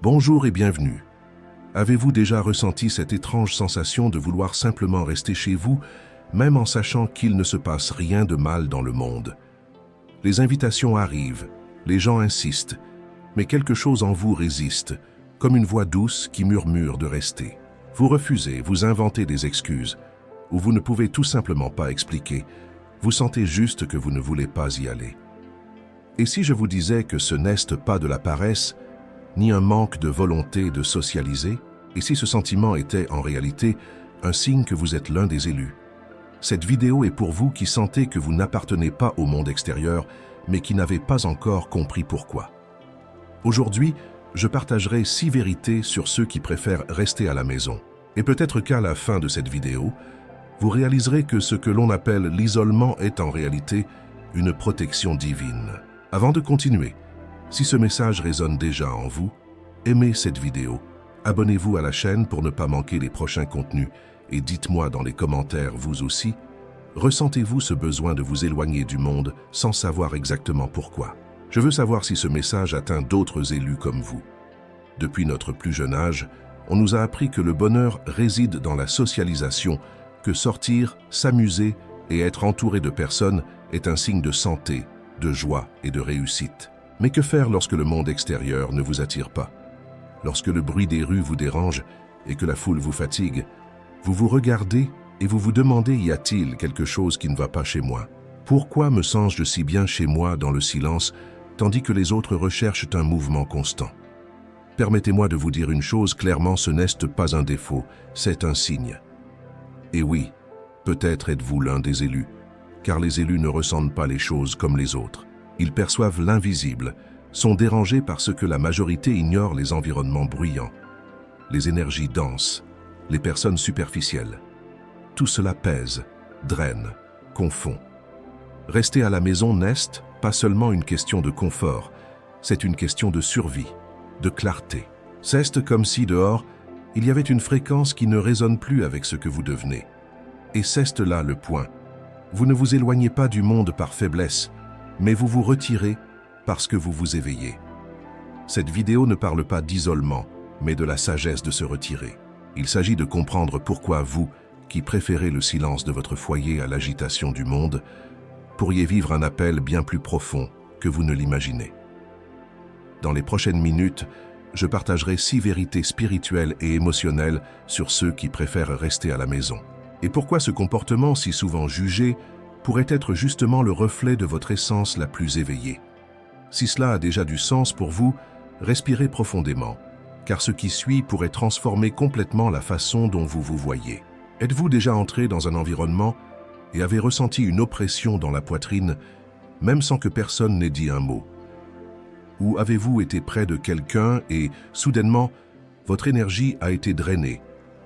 Bonjour et bienvenue. Avez-vous déjà ressenti cette étrange sensation de vouloir simplement rester chez vous, même en sachant qu'il ne se passe rien de mal dans le monde? Les invitations arrivent, les gens insistent, mais quelque chose en vous résiste, comme une voix douce qui murmure de rester. Vous refusez, vous inventez des excuses, ou vous ne pouvez tout simplement pas expliquer. Vous sentez juste que vous ne voulez pas y aller. Et si je vous disais que ce n'est pas de la paresse, ni un manque de volonté de socialiser, et si ce sentiment était en réalité un signe que vous êtes l'un des élus? Cette vidéo est pour vous qui sentez que vous n'appartenez pas au monde extérieur, mais qui n'avez pas encore compris pourquoi. Aujourd'hui, je partagerai 6 vérités sur ceux qui préfèrent rester à la maison. Et peut-être qu'à la fin de cette vidéo, vous réaliserez que ce que l'on appelle l'isolement est en réalité une protection divine. Avant de continuer, si ce message résonne déjà en vous, aimez cette vidéo, abonnez-vous à la chaîne pour ne pas manquer les prochains contenus et dites-moi dans les commentaires vous aussi, ressentez-vous ce besoin de vous éloigner du monde sans savoir exactement pourquoi? Je veux savoir si ce message atteint d'autres élus comme vous. Depuis notre plus jeune âge, on nous a appris que le bonheur réside dans la socialisation, que sortir, s'amuser et être entouré de personnes est un signe de santé, de joie et de réussite. Mais que faire lorsque le monde extérieur ne vous attire pas? Lorsque le bruit des rues vous dérange et que la foule vous fatigue, vous vous regardez et vous vous demandez: y a-t-il quelque chose qui ne va pas chez moi? Pourquoi me sens-je si bien chez moi dans le silence, tandis que les autres recherchent un mouvement constant? Permettez-moi de vous dire une chose, clairement ce n'est pas un défaut, c'est un signe. Et oui, peut-être êtes-vous l'un des élus, car les élus ne ressentent pas les choses comme les autres. Ils perçoivent l'invisible, sont dérangés par ce que la majorité ignore: les environnements bruyants, les énergies denses, les personnes superficielles. Tout cela pèse, draine, confond. Rester à la maison n'est pas seulement une question de confort, c'est une question de survie, de clarté. C'est comme si dehors, il y avait une fréquence qui ne résonne plus avec ce que vous devenez. Et c'est là le point. Vous ne vous éloignez pas du monde par faiblesse, mais vous vous retirez parce que vous vous éveillez. Cette vidéo ne parle pas d'isolement, mais de la sagesse de se retirer. Il s'agit de comprendre pourquoi vous, qui préférez le silence de votre foyer à l'agitation du monde, pourriez vivre un appel bien plus profond que vous ne l'imaginez. Dans les prochaines minutes, je partagerai 6 vérités spirituelles et émotionnelles sur ceux qui préfèrent rester à la maison. Et pourquoi ce comportement si souvent jugé pourrait être justement le reflet de votre essence la plus éveillée. Si cela a déjà du sens pour vous, respirez profondément, car ce qui suit pourrait transformer complètement la façon dont vous vous voyez. Êtes-vous déjà entré dans un environnement et avez ressenti une oppression dans la poitrine, même sans que personne n'ait dit un mot? Ou avez-vous été près de quelqu'un et, soudainement, votre énergie a été drainée,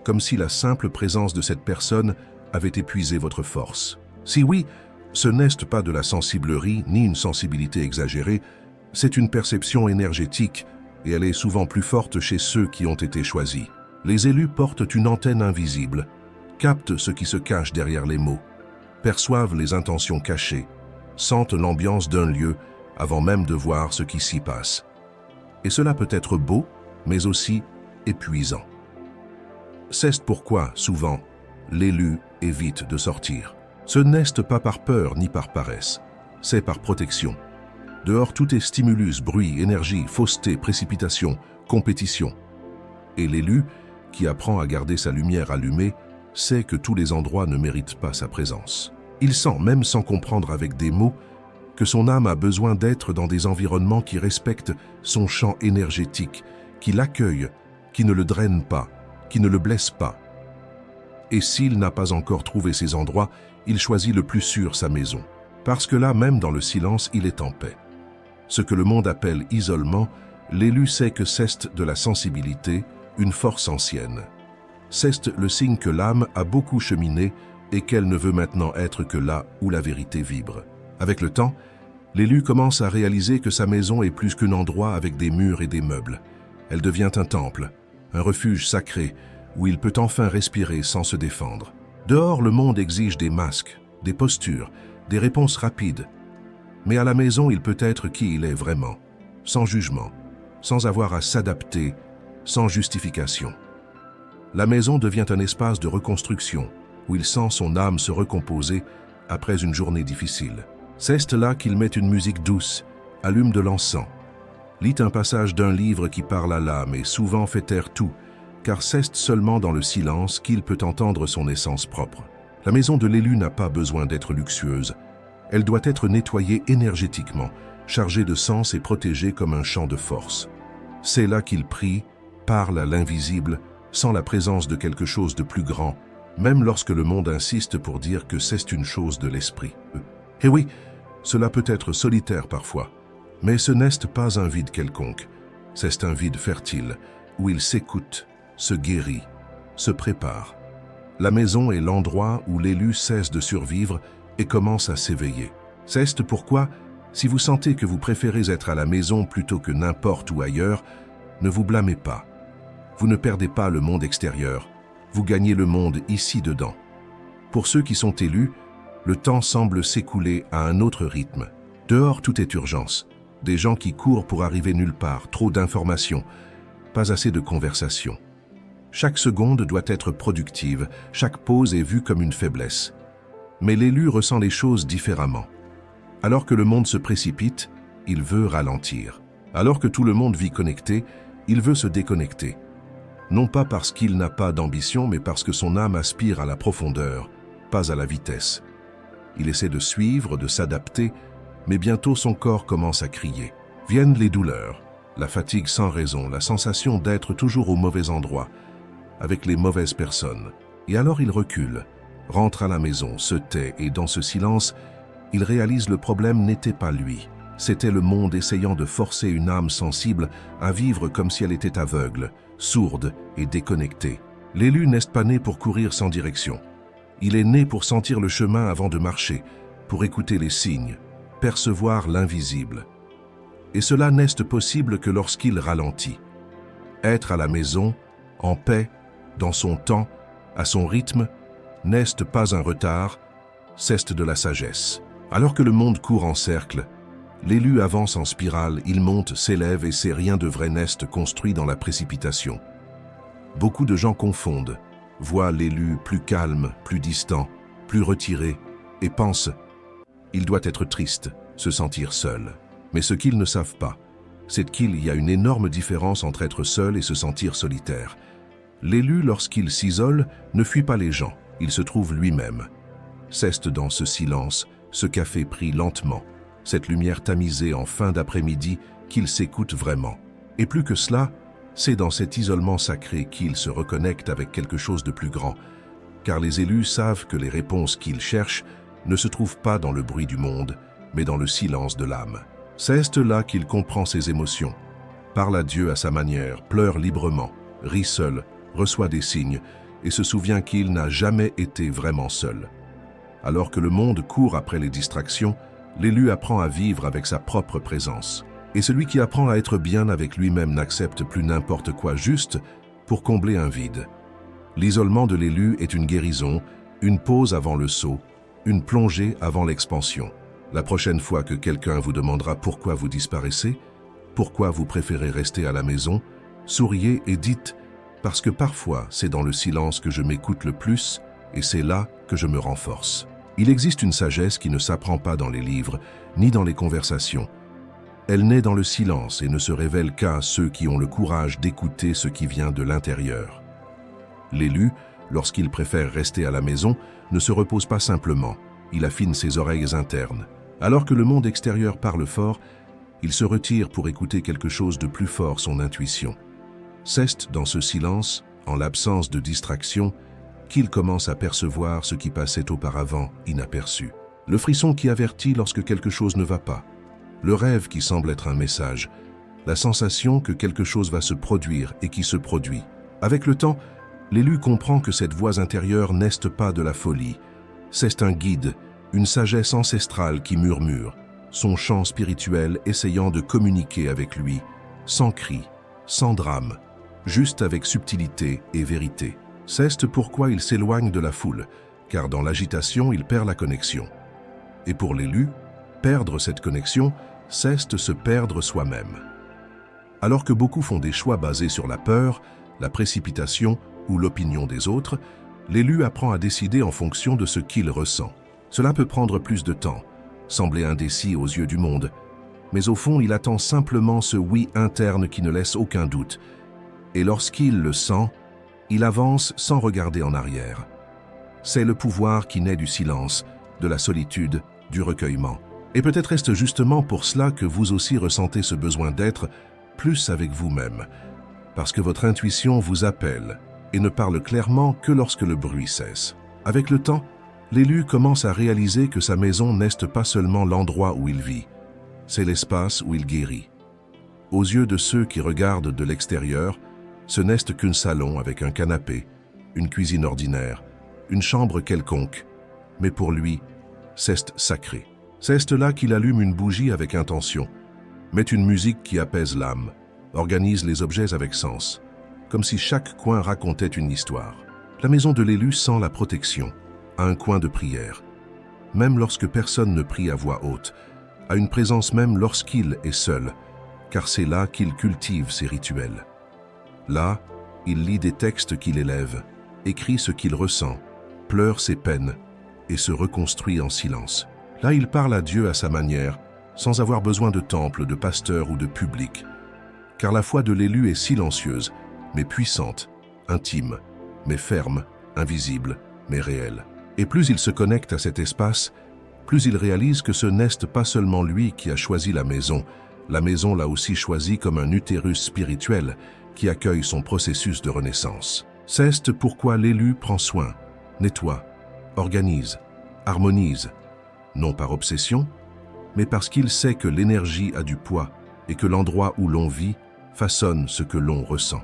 comme si la simple présence de cette personne avait épuisé votre force? Si oui, ce n'est pas de la sensiblerie ni une sensibilité exagérée, c'est une perception énergétique et elle est souvent plus forte chez ceux qui ont été choisis. Les élus portent une antenne invisible, captent ce qui se cache derrière les mots, perçoivent les intentions cachées, sentent l'ambiance d'un lieu avant même de voir ce qui s'y passe. Et cela peut être beau, mais aussi épuisant. C'est pourquoi, souvent, l'élu évite de sortir. Ce n'est pas par peur ni par paresse, c'est par protection. Dehors, tout est stimulus, bruit, énergie, fausseté, précipitation, compétition. Et l'élu, qui apprend à garder sa lumière allumée, sait que tous les endroits ne méritent pas sa présence. Il sent, même sans comprendre avec des mots, que son âme a besoin d'être dans des environnements qui respectent son champ énergétique, qui l'accueillent, qui ne le drainent pas, qui ne le blessent pas. Et s'il n'a pas encore trouvé ces endroits, il choisit le plus sûr, sa maison. Parce que là, même dans le silence, il est en paix. Ce que le monde appelle isolement, l'élu sait que c'est de la sensibilité, une force ancienne. C'est le signe que l'âme a beaucoup cheminé et qu'elle ne veut maintenant être que là où la vérité vibre. Avec le temps, l'élu commence à réaliser que sa maison est plus qu'un endroit avec des murs et des meubles. Elle devient un temple, un refuge sacré, où il peut enfin respirer sans se défendre. Dehors, le monde exige des masques, des postures, des réponses rapides. Mais à la maison, il peut être qui il est vraiment, sans jugement, sans avoir à s'adapter, sans justification. La maison devient un espace de reconstruction, où il sent son âme se recomposer après une journée difficile. C'est là qu'il met une musique douce, allume de l'encens, lit un passage d'un livre qui parle à l'âme et souvent fait taire tout, car c'est seulement dans le silence qu'il peut entendre son essence propre. La maison de l'élu n'a pas besoin d'être luxueuse. Elle doit être nettoyée énergétiquement, chargée de sens et protégée comme un champ de force. C'est là qu'il prie, parle à l'invisible, sans la présence de quelque chose de plus grand, même lorsque le monde insiste pour dire que c'est une chose de l'esprit. Et oui, cela peut être solitaire parfois, mais ce n'est pas un vide quelconque. C'est un vide fertile, où il s'écoute, se guérit, se prépare. La maison est l'endroit où l'élu cesse de survivre et commence à s'éveiller. C'est pourquoi, si vous sentez que vous préférez être à la maison plutôt que n'importe où ailleurs, ne vous blâmez pas. Vous ne perdez pas le monde extérieur, vous gagnez le monde ici dedans. Pour ceux qui sont élus, le temps semble s'écouler à un autre rythme. Dehors, tout est urgence. Des gens qui courent pour arriver nulle part, trop d'informations, pas assez de conversations. Chaque seconde doit être productive, chaque pause est vue comme une faiblesse. Mais l'élu ressent les choses différemment. Alors que le monde se précipite, il veut ralentir. Alors que tout le monde vit connecté, il veut se déconnecter. Non pas parce qu'il n'a pas d'ambition, mais parce que son âme aspire à la profondeur, pas à la vitesse. Il essaie de suivre, de s'adapter, mais bientôt son corps commence à crier. Viennent les douleurs, la fatigue sans raison, la sensation d'être toujours au mauvais endroit, avec les mauvaises personnes. Et alors il recule, rentre à la maison, se tait, et dans ce silence, il réalise le problème n'était pas lui. C'était le monde essayant de forcer une âme sensible à vivre comme si elle était aveugle, sourde et déconnectée. L'élu n'est pas né pour courir sans direction. Il est né pour sentir le chemin avant de marcher, pour écouter les signes, percevoir l'invisible. Et cela n'est possible que lorsqu'il ralentit. Être à la maison, en paix, dans son temps, à son rythme, n'est pas un retard, c'est de la sagesse. Alors que le monde court en cercle, l'élu avance en spirale, il monte, s'élève et c'est rien de vrai n'est construit dans la précipitation. Beaucoup de gens confondent, voient l'élu plus calme, plus distant, plus retiré et pensent « il doit être triste, se sentir seul ». Mais ce qu'ils ne savent pas, c'est qu'il y a une énorme différence entre être seul et se sentir solitaire. L'élu, lorsqu'il s'isole, ne fuit pas les gens, il se trouve lui-même. C'est dans ce silence, ce café pris lentement, cette lumière tamisée en fin d'après-midi qu'il s'écoute vraiment. Et plus que cela, c'est dans cet isolement sacré qu'il se reconnecte avec quelque chose de plus grand, car les élus savent que les réponses qu'ils cherchent ne se trouvent pas dans le bruit du monde, mais dans le silence de l'âme. C'est là qu'il comprend ses émotions, parle à Dieu à sa manière, pleure librement, rit seul, reçoit des signes et se souvient qu'il n'a jamais été vraiment seul. Alors que le monde court après les distractions, l'élu apprend à vivre avec sa propre présence. Et celui qui apprend à être bien avec lui-même n'accepte plus n'importe quoi juste pour combler un vide. L'isolement de l'élu est une guérison, une pause avant le saut, une plongée avant l'expansion. La prochaine fois que quelqu'un vous demandera pourquoi vous disparaissez, pourquoi vous préférez rester à la maison, souriez et dites « parce que parfois c'est dans le silence que je m'écoute le plus et c'est là que je me renforce ». Il existe une sagesse qui ne s'apprend pas dans les livres, ni dans les conversations. Elle naît dans le silence et ne se révèle qu'à ceux qui ont le courage d'écouter ce qui vient de l'intérieur. L'élu, lorsqu'il préfère rester à la maison, ne se repose pas simplement, il affine ses oreilles internes. Alors que le monde extérieur parle fort, il se retire pour écouter quelque chose de plus fort, son intuition. C'est dans ce silence, en l'absence de distraction, qu'il commence à percevoir ce qui passait auparavant inaperçu. Le frisson qui avertit lorsque quelque chose ne va pas. Le rêve qui semble être un message. La sensation que quelque chose va se produire et qui se produit. Avec le temps, l'élu comprend que cette voix intérieure n'est pas de la folie. C'est un guide, une sagesse ancestrale qui murmure, son chant spirituel essayant de communiquer avec lui, sans cri, sans drame, juste avec subtilité et vérité. C'est pourquoi il s'éloigne de la foule, car dans l'agitation, il perd la connexion. Et pour l'élu, perdre cette connexion, c'est se perdre soi-même. Alors que beaucoup font des choix basés sur la peur, la précipitation ou l'opinion des autres, l'élu apprend à décider en fonction de ce qu'il ressent. Cela peut prendre plus de temps, sembler indécis aux yeux du monde, mais au fond, il attend simplement ce oui interne qui ne laisse aucun doute. Et lorsqu'il le sent, il avance sans regarder en arrière. C'est le pouvoir qui naît du silence, de la solitude, du recueillement. Et peut-être est-ce justement pour cela que vous aussi ressentez ce besoin d'être plus avec vous-même, parce que votre intuition vous appelle et ne parle clairement que lorsque le bruit cesse. Avec le temps, l'élu commence à réaliser que sa maison n'est pas seulement l'endroit où il vit, c'est l'espace où il guérit. Aux yeux de ceux qui regardent de l'extérieur, ce n'est qu'un salon avec un canapé, une cuisine ordinaire, une chambre quelconque, mais pour lui, c'est sacré. C'est là qu'il allume une bougie avec intention, met une musique qui apaise l'âme, organise les objets avec sens, comme si chaque coin racontait une histoire. La maison de l'élu sent la protection, à un coin de prière, même lorsque personne ne prie à voix haute, à une présence même lorsqu'il est seul, car c'est là qu'il cultive ses rituels. Là, il lit des textes qu'il élève, écrit ce qu'il ressent, pleure ses peines et se reconstruit en silence. Là, il parle à Dieu à sa manière, sans avoir besoin de temple, de pasteur ou de public. Car la foi de l'élu est silencieuse, mais puissante, intime, mais ferme, invisible, mais réelle. Et plus il se connecte à cet espace, plus il réalise que ce n'est pas seulement lui qui a choisi la maison l'a aussi choisi comme un utérus spirituel qui accueille son processus de renaissance. C'est pourquoi l'élu prend soin, nettoie, organise, harmonise, non par obsession, mais parce qu'il sait que l'énergie a du poids et que l'endroit où l'on vit façonne ce que l'on ressent.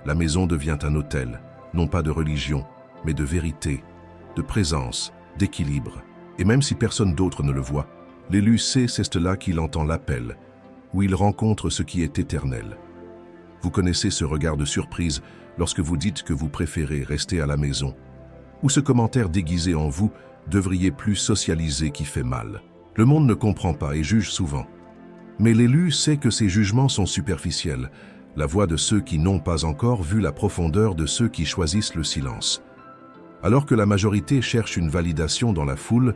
La maison devient un hôtel, non pas de religion, mais de vérité, de présence, d'équilibre. Et même si personne d'autre ne le voit, l'élu sait c'est là qu'il entend l'appel, où il rencontre ce qui est éternel. Vous connaissez ce regard de surprise lorsque vous dites que vous préférez rester à la maison, ou ce commentaire déguisé en vous devriez plus socialiser qui fait mal. Le monde ne comprend pas et juge souvent. Mais l'élu sait que ces jugements sont superficiels, la voix de ceux qui n'ont pas encore vu la profondeur de ceux qui choisissent le silence. Alors que la majorité cherche une validation dans la foule,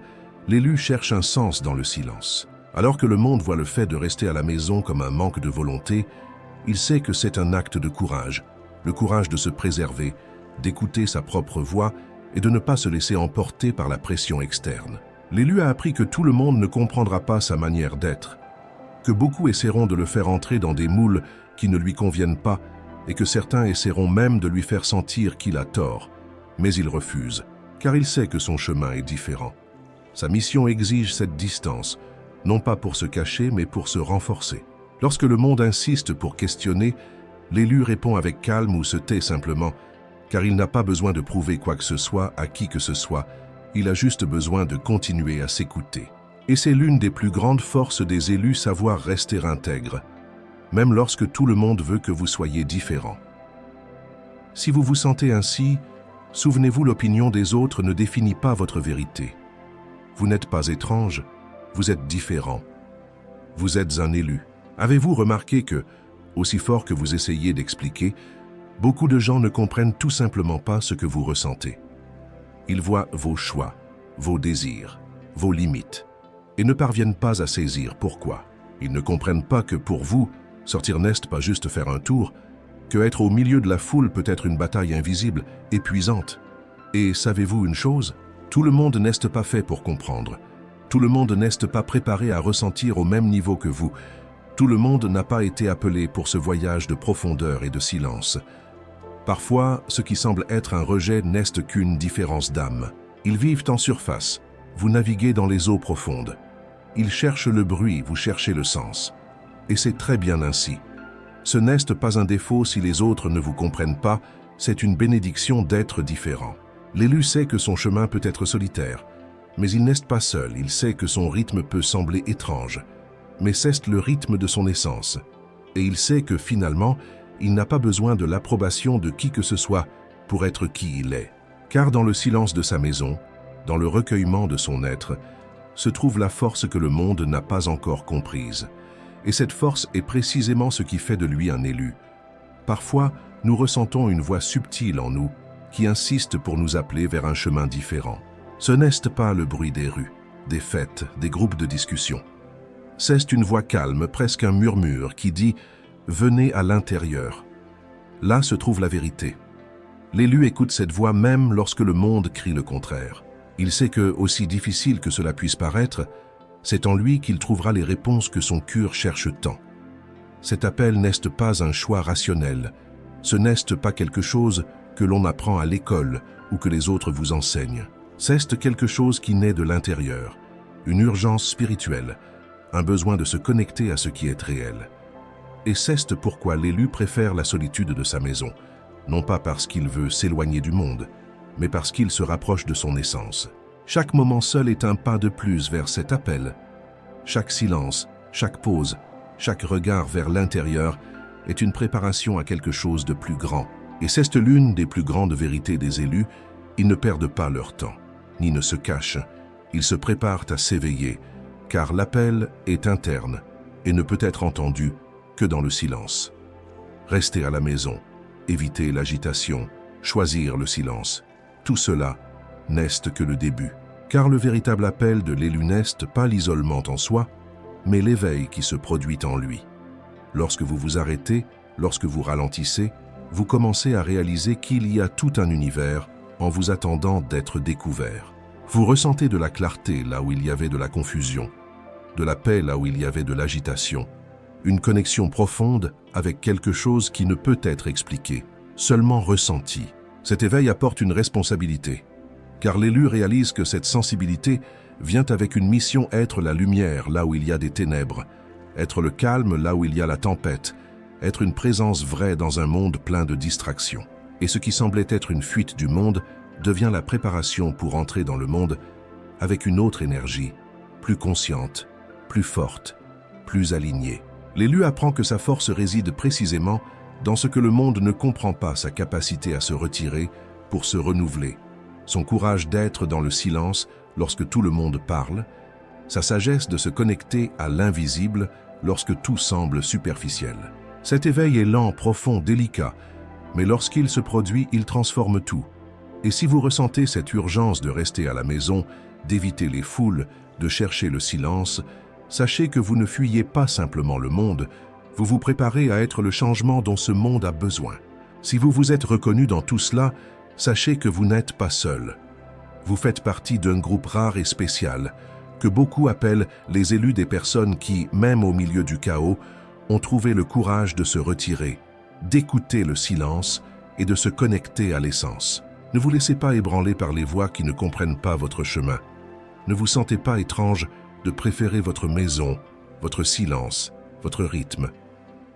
l'élu cherche un sens dans le silence. Alors que le monde voit le fait de rester à la maison comme un manque de volonté, il sait que c'est un acte de courage, le courage de se préserver, d'écouter sa propre voix et de ne pas se laisser emporter par la pression externe. L'élu a appris que tout le monde ne comprendra pas sa manière d'être, que beaucoup essaieront de le faire entrer dans des moules qui ne lui conviennent pas et que certains essaieront même de lui faire sentir qu'il a tort. Mais il refuse, car il sait que son chemin est différent. Sa mission exige cette distance, non pas pour se cacher, mais pour se renforcer. Lorsque le monde insiste pour questionner, l'élu répond avec calme ou se tait simplement, car il n'a pas besoin de prouver quoi que ce soit à qui que ce soit, il a juste besoin de continuer à s'écouter. Et c'est l'une des plus grandes forces des élus, savoir rester intègre, même lorsque tout le monde veut que vous soyez différent. Si vous vous sentez ainsi, souvenez-vous, l'opinion des autres ne définit pas votre vérité. Vous n'êtes pas étrange, vous êtes différent. Vous êtes un élu. Avez-vous remarqué que, aussi fort que vous essayez d'expliquer, beaucoup de gens ne comprennent tout simplement pas ce que vous ressentez. Ils voient vos choix, vos désirs, vos limites, et ne parviennent pas à saisir pourquoi. Ils ne comprennent pas que pour vous, sortir n'est pas juste faire un tour, que être au milieu de la foule peut être une bataille invisible, épuisante. Et savez-vous une chose? Tout le monde n'est pas fait pour comprendre. Tout le monde n'est pas préparé à ressentir au même niveau que vous. Tout le monde n'a pas été appelé pour ce voyage de profondeur et de silence. Parfois, ce qui semble être un rejet n'est qu'une différence d'âme. Ils vivent en surface, vous naviguez dans les eaux profondes. Ils cherchent le bruit, vous cherchez le sens. Et c'est très bien ainsi. Ce n'est pas un défaut si les autres ne vous comprennent pas, c'est une bénédiction d'être différent. L'élu sait que son chemin peut être solitaire, mais il n'est pas seul, il sait que son rythme peut sembler étrange, mais c'est le rythme de son essence. Et il sait que finalement, il n'a pas besoin de l'approbation de qui que ce soit pour être qui il est. Car dans le silence de sa maison, dans le recueillement de son être, se trouve la force que le monde n'a pas encore comprise, Et cette force est précisément ce qui fait de lui un élu. Parfois, nous ressentons une voix subtile en nous qui insiste pour nous appeler vers un chemin différent. Ce n'est pas le bruit des rues, des fêtes, des groupes de discussion. C'est une voix calme, presque un murmure, qui dit « Venez à l'intérieur ». Là se trouve la vérité. L'élu écoute cette voix même lorsque le monde crie le contraire. Il sait que, aussi difficile que cela puisse paraître, c'est en lui qu'il trouvera les réponses que son cœur cherche tant. Cet appel n'est pas un choix rationnel, ce n'est pas quelque chose que l'on apprend à l'école ou que les autres vous enseignent. C'est quelque chose qui naît de l'intérieur, une urgence spirituelle, un besoin de se connecter à ce qui est réel. Et c'est pourquoi l'élu préfère la solitude de sa maison, non pas parce qu'il veut s'éloigner du monde, mais parce qu'il se rapproche de son essence. Chaque moment seul est un pas de plus vers cet appel. Chaque silence, chaque pause, chaque regard vers l'intérieur est une préparation à quelque chose de plus grand. Et c'est l'une des plus grandes vérités des élus, ils ne perdent pas leur temps, ni ne se cachent, ils se préparent à s'éveiller, car l'appel est interne et ne peut être entendu que dans le silence. Rester à la maison, éviter l'agitation, choisir le silence, tout cela n'est que le début. Car le véritable appel de l'élu n'est pas l'isolement en soi, mais l'éveil qui se produit en lui. Lorsque vous vous arrêtez, lorsque vous ralentissez, vous commencez à réaliser qu'il y a tout un univers en vous attendant d'être découvert. Vous ressentez de la clarté là où il y avait de la confusion, de la paix là où il y avait de l'agitation, une connexion profonde avec quelque chose qui ne peut être expliqué, seulement ressenti. Cet éveil apporte une responsabilité, car l'élu réalise que cette sensibilité vient avec une mission être la lumière là où il y a des ténèbres, être le calme là où il y a la tempête, être une présence vraie dans un monde plein de distractions. Et ce qui semblait être une fuite du monde devient la préparation pour entrer dans le monde avec une autre énergie, plus consciente, plus forte, plus alignée. L'élu apprend que sa force réside précisément dans ce que le monde ne comprend pas, sa capacité à se retirer pour se renouveler, son courage d'être dans le silence lorsque tout le monde parle, sa sagesse de se connecter à l'invisible lorsque tout semble superficiel. Cet éveil est lent, profond, délicat, mais lorsqu'il se produit, il transforme tout. Et si vous ressentez cette urgence de rester à la maison, d'éviter les foules, de chercher le silence, sachez que vous ne fuyez pas simplement le monde, vous vous préparez à être le changement dont ce monde a besoin. Si vous vous êtes reconnu dans tout cela, sachez que vous n'êtes pas seul. Vous faites partie d'un groupe rare et spécial, que beaucoup appellent les élus, des personnes qui, même au milieu du chaos, ont trouvé le courage de se retirer, d'écouter le silence et de se connecter à l'essence. Ne vous laissez pas ébranler par les voix qui ne comprennent pas votre chemin. Ne vous sentez pas étrange de préférer votre maison, votre silence, votre rythme.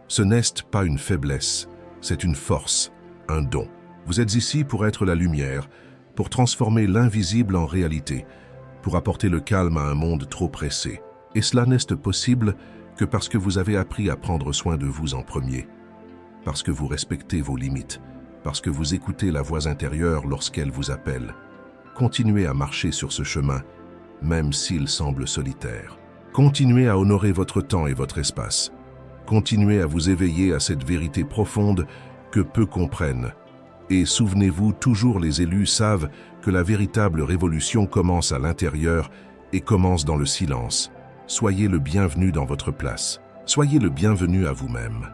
Ce n'est pas une faiblesse, c'est une force, un don. Vous êtes ici pour être la lumière, pour transformer l'invisible en réalité, pour apporter le calme à un monde trop pressé. Et cela n'est possible que parce que vous avez appris à prendre soin de vous en premier, parce que vous respectez vos limites, parce que vous écoutez la voix intérieure lorsqu'elle vous appelle. Continuez à marcher sur ce chemin, même s'il semble solitaire. Continuez à honorer votre temps et votre espace. Continuez à vous éveiller à cette vérité profonde que peu comprennent. Et souvenez-vous, toujours les élus savent que la véritable révolution commence à l'intérieur et commence dans le silence. Soyez le bienvenu dans votre place. Soyez le bienvenu à vous-même.